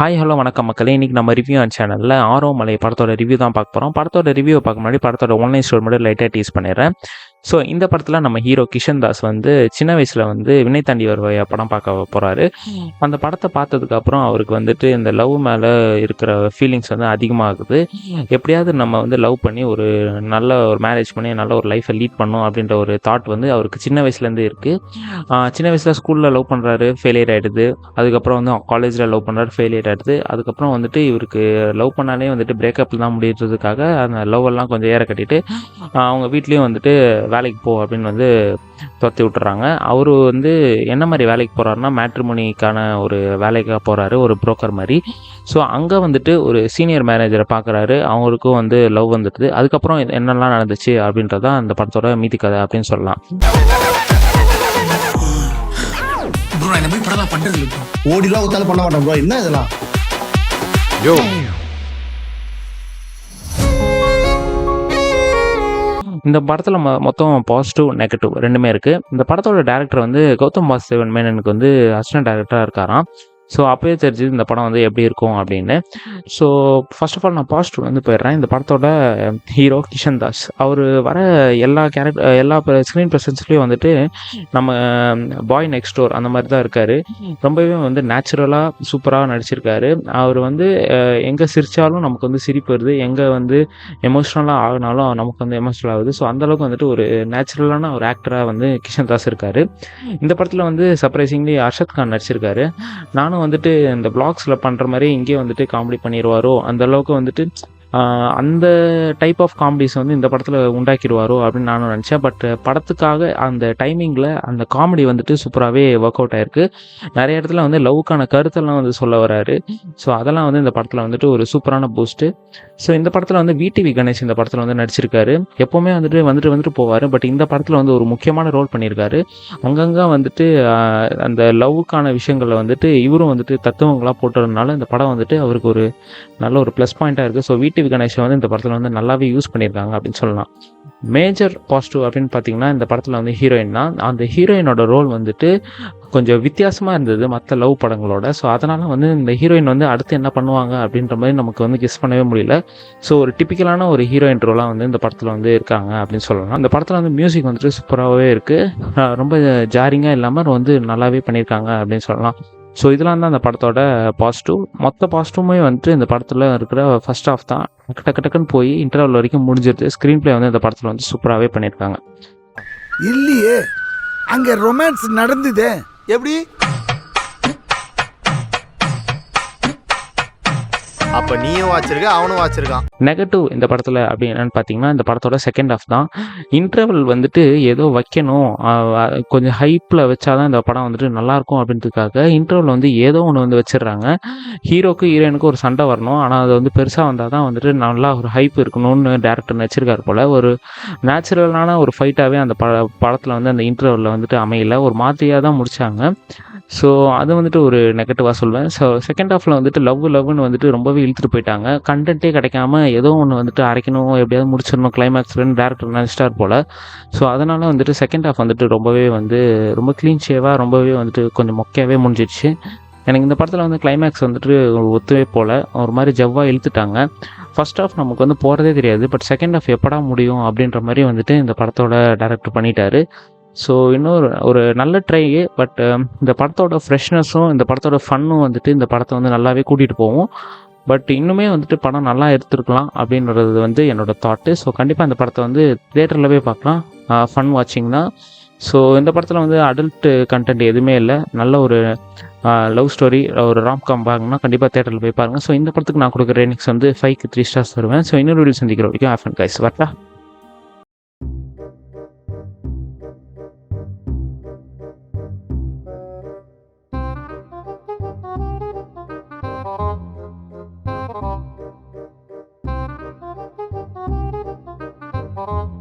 Hi hello வணக்கம் மக்களே. இன்றைக்கி நம்ம ரிவ்யூ ஆன் சேனலில் ஆரோமலை படத்தோட ரிவ்யூ தான் பார்க்க போகிறோம். படத்தோட ரிவ்யூவை பார்க்க முன்னாடி படத்தோட ஒன்லைன் ஸ்டோரி மட்டும் லைட்டாக டீஸ் பண்ணிடுறேன். ஸோ இந்த படத்தில் நம்ம ஹீரோ கிஷன் தாஸ் வந்து சின்ன வயசில் வந்து விண்ணை தாண்டி வருவாயா படம் பார்க்க போகிறாரு. அந்த படத்தை பார்த்ததுக்கப்புறம் அவருக்கு வந்துட்டு இந்த லவ் மேலே இருக்கிற ஃபீலிங்ஸ் வந்து அதிகமாகுது. எப்படியாவது நம்ம வந்து லவ் பண்ணி ஒரு நல்ல ஒரு மேரேஜ் பண்ணி நல்ல ஒரு லைஃப்பை லீட் பண்ணணும் அப்படின்ற ஒரு தாட் வந்து அவருக்கு சின்ன வயசுலேருந்து இருக்குது. சின்ன வயசில் ஸ்கூலில் லவ் பண்ணுறாரு, ஃபெயிலியர் ஆகிடுது. அதுக்கப்புறம் வந்து காலேஜில் லவ் பண்ணுறாரு, ஃபெயிலியர் ஆகிடுது. அதுக்கப்புறம் வந்துட்டு இவருக்கு லவ் பண்ணாலே வந்துட்டு பிரேக்கப்பில் தான் முடியறதுக்காக அந்த லவ் எல்லாம் கொஞ்சம் ஏற கட்டிட்டு அவங்க வீட்லேயும் வந்துட்டு வேலைக்கு போ அப்படின்னு வந்து துரத்தி விட்டுறாங்க. அவர் வந்து என்ன மாதிரி வேலைக்கு போகிறாருன்னா மேட்ரிமோனிக்கான ஒரு வேலைக்காக போகிறாரு, ஒரு புரோக்கர் மாதிரி. ஸோ அங்கே வந்துட்டு ஒரு சீனியர் மேனேஜரை பார்க்குறாரு. அவங்களுக்கும் வந்து லவ் வந்துடுது. அதுக்கப்புறம் என்னெல்லாம் நடந்துச்சு அப்படின்றதான் அந்த படத்தோட மீதி கதை அப்படின்னு சொல்லலாம். ஓடிலாம் ஊத்தாலும் பண்ண மாட்டோம் ப்ரோ. என்ன இதெல்லாம்? இந்த படத்தில் மொத்தம் பாசிட்டிவ் நெகட்டிவ் ரெண்டுமே இருக்குது. இந்த படத்தோட டேரக்டர் வந்து கௌதம் வாசுதேவன் மேனனுக்கு வந்து அசிஸ்டன்ட் டேரக்டராக இருக்காராம். ஸோ அப்போயே தெரிஞ்சுது இந்த படம் வந்து எப்படி இருக்கும் அப்படின்னு. ஸோ ஃபர்ஸ்ட் ஆஃப் ஆல் நான் பாசிட்டிவ் வந்து போயிடுறேன். இந்த படத்தோட ஹீரோ கிஷன் தாஸ் அவர் வர எல்லா ஸ்க்ரீன் ப்ரெசன்ஸ்லேயும் வந்துட்டு நம்ம பாய் நெக்ஸ்ட் டோர் அந்த மாதிரி தான் இருக்கார். ரொம்பவே வந்து நேச்சுரலாக சூப்பராக நடிச்சிருக்காரு. அவர் வந்து எங்கே சிரித்தாலும் நமக்கு வந்து சிரிப்பு வருது, எங்கே வந்து எமோஷ்னலாக ஆகினாலும் நமக்கு வந்து எமோஷ்னல் ஆகுது. ஸோ அந்தளவுக்கு வந்துட்டு ஒரு நேச்சுரலான ஒரு ஆக்டராக வந்து கிஷன் தாஸ் இருக்கார். இந்த படத்தில் வந்து சர்ப்ரைசிங்லி அர்ஷத் கான் நடிச்சிருக்காரு. நானும் வந்துட்டு இந்த வ்ளாக்ஸில் பண்ணுற மாதிரி இங்கே வந்துட்டு காமெடி பண்ணிடுவாரோ, அந்தளவுக்கு வந்துட்டு அந்த டைப் ஆஃப் காமெடிஸ் வந்து இந்த படத்தில் உண்டாக்கிடுவாரோ அப்படின்னு நானும் நினச்சேன். பட் படத்துக்காக அந்த டைமிங்கில் அந்த காமெடி வந்துட்டு சூப்பராகவே ஒர்க் அவுட் ஆகிருக்கு. நிறைய இடத்துல வந்து லவ்வுக்கான கருத்தெல்லாம் வந்து சொல்ல வராரு. ஸோ அதெல்லாம் வந்து இந்த படத்தில் வந்துட்டு ஒரு சூப்பரான பூஸ்ட்டு. ஸோ இந்த படத்தில் வந்து விடிவி கணேஷ் இந்த படத்தில் வந்து நடிச்சிருக்காரு. எப்போவுமே வந்துட்டு போவார். பட் இந்த படத்தில் வந்து ஒரு முக்கியமான ரோல் பண்ணியிருக்காரு. அங்கங்கே வந்துட்டு அந்த லவ்வுக்கான விஷயங்களில் வந்துட்டு இவரும் வந்துட்டு தத்துவங்களாக போட்டதுனால இந்த படம் வந்துட்டு அவருக்கு ஒரு நல்ல ஒரு ப்ளஸ் பாயிண்ட்டாக இருக்குது. ஸோ விடிவி கணேஷை வந்து இந்த படத்தில் வந்து நல்லாவே யூஸ் பண்ணியிருக்காங்க அப்படின்னு சொல்லலாம். மேஜர் பாசிட்டிவ் அப்படின்னு பார்த்தீங்கன்னா இந்த படத்தில் வந்து ஹீரோயின் தான். அந்த ஹீரோயினோட ரோல் வந்துட்டு கொஞ்சம் வித்தியாசமாக இருந்தது மற்ற லவ் படங்களோட. ஸோ அதனால் வந்து இந்த ஹீரோயின் வந்து அடுத்து என்ன பண்ணுவாங்க அப்படின்ற மாதிரி நமக்கு வந்து கெஸ் பண்ணவே முடியல. ஸோ ஒரு டிப்பிக்கலான ஒரு ஹீரோயின் ரோலாக வந்து இந்த படத்தில் வந்து இருக்காங்க அப்படின்னு சொல்லலாம். இந்த படத்தில் வந்து மியூசிக் வந்துட்டு சூப்பராகவே இருக்குது. ரொம்ப ஜாரிங்காக இல்லாமல் வந்து நல்லாவே பண்ணியிருக்காங்க அப்படின்னு சொல்லலாம். ஸோ இதெல்லாம் தான் அந்த படத்தோட பாசிட்டிவ். மொத்த பாசிட்டிவுமே வந்துட்டு இந்த படத்தில் இருக்கிற ஃபர்ஸ்ட் ஆஃப் தான் டக்குன்னு போய் இன்டர்வல் வரைக்கும் முடிஞ்சிருது. ஸ்க்ரீன் பிளே வந்து இந்த படத்தில் வந்து சூப்பராகவே பண்ணியிருக்காங்க. இல்லையே, அங்கே ரொமான்ஸ் நடந்துதே. எப்படி? அப்ப நீயும் வாச்சிருக்க, அவனும் வாச்சிருக்கான். நெகட்டிவ் இந்த படத்தில் அப்படி என்னன்னு பார்த்தீங்கன்னா இந்த படத்தோட செகண்ட் ஆஃப் தான். இன்டர்வல் வந்துட்டு ஏதோ வைக்கணும், கொஞ்சம் ஹைப்பில் வச்சாதான் இந்த படம் வந்துட்டு நல்லாயிருக்கும் அப்படின்றதுக்காக இன்டர்வல் வந்து ஏதோ ஒன்று வந்து வச்சிடுறாங்க. ஹீரோக்கு ஹீரோயினுக்கு ஒரு சண்டை வரணும், ஆனால் அது வந்து பெருசாக வந்தால் தான் வந்துட்டு நல்லா ஒரு ஹைப் இருக்கணும்னு டேரக்டர் வச்சிருக்காரு போல். ஒரு நேச்சுரலான ஒரு ஃபைட்டாகவே அந்த படத்தில் வந்து அந்த இன்டர்வலில் வந்துட்டு அமையல, ஒரு மாதிரியாக தான் முடித்தாங்க. ஸோ அது வந்துட்டு ஒரு நெகட்டிவாக சொல்வேன். ஸோ செகண்ட் ஹாஃபில் வந்துட்டு லவ்னு வந்துட்டு ரொம்பவே இழுத்துட்டு போயிட்டாங்க. கண்டென்ட்டே கிடைக்காம ஏதோ ஒன்று வந்துட்டு அரைக்கணும், எப்படியாவது முடிச்சிடணும் கிளைமேக்ஸ்லன்னு டேரக்டர் நினச்சிட்டார் போல். ஸோ அதனால் வந்துட்டு செகண்ட் ஹாஃப் வந்துட்டு ரொம்பவே வந்து ரொம்ப க்ளீன் ஷேவாக ரொம்பவே வந்துட்டு கொஞ்சம் மொக்கையாகவே முடிஞ்சிடுச்சு. எனக்கு இந்த படத்தில் வந்து கிளைமேக்ஸ் வந்துட்டு ஒத்துவே போல் ஒரு மாதிரி ஜவ்வாக இழுத்துட்டாங்க. ஃபர்ஸ்ட் ஹாஃப் நமக்கு வந்து போகிறதே தெரியாது. பட் செகண்ட் ஹாஃப் எப்படா முடியும் அப்படின்ற மாதிரி வந்துட்டு இந்த படத்தோட டேரக்டர் பண்ணிட்டாரு. ஸோ இன்னொரு ஒரு நல்ல ட்ரை. பட் இந்த படத்தோட ஃப்ரெஷ்னஸும் இந்த படத்தோட ஃபன்னும் வந்துட்டு இந்த படத்தை வந்து நல்லாவே கூட்டிகிட்டு போகும். பட் இன்னுமே வந்துட்டு படம் நல்லா எடுத்துருக்கலாம் அப்படின்றது வந்து என்னோடய தாட்டு. ஸோ கண்டிப்பாக இந்த படத்தை வந்து தியேட்டரில் போய் பார்க்கலாம். ஃபன் வாட்சிங் தான். ஸோ இந்த படத்தில் வந்து அடல்ட் கண்டென்ட் எதுவுமே இல்லை. நல்ல ஒரு லவ் ஸ்டோரி, ஒரு ராம்காம் பாருங்கன்னா கண்டிப்பாக தியேட்டரில் போய் பாருங்கள். ஸோ இந்த படத்துக்கு நான் கொடுக்குற ரேட்டிங்ஸ் வந்து 5க்கு 3 ஸ்டார்ஸ் தருவேன். ஸோ இன்னொரு வீடியோ சந்திக்கிற வரைக்கும் ஆஃப் அண்ட் கைஸ் வரட்டா. Thank you.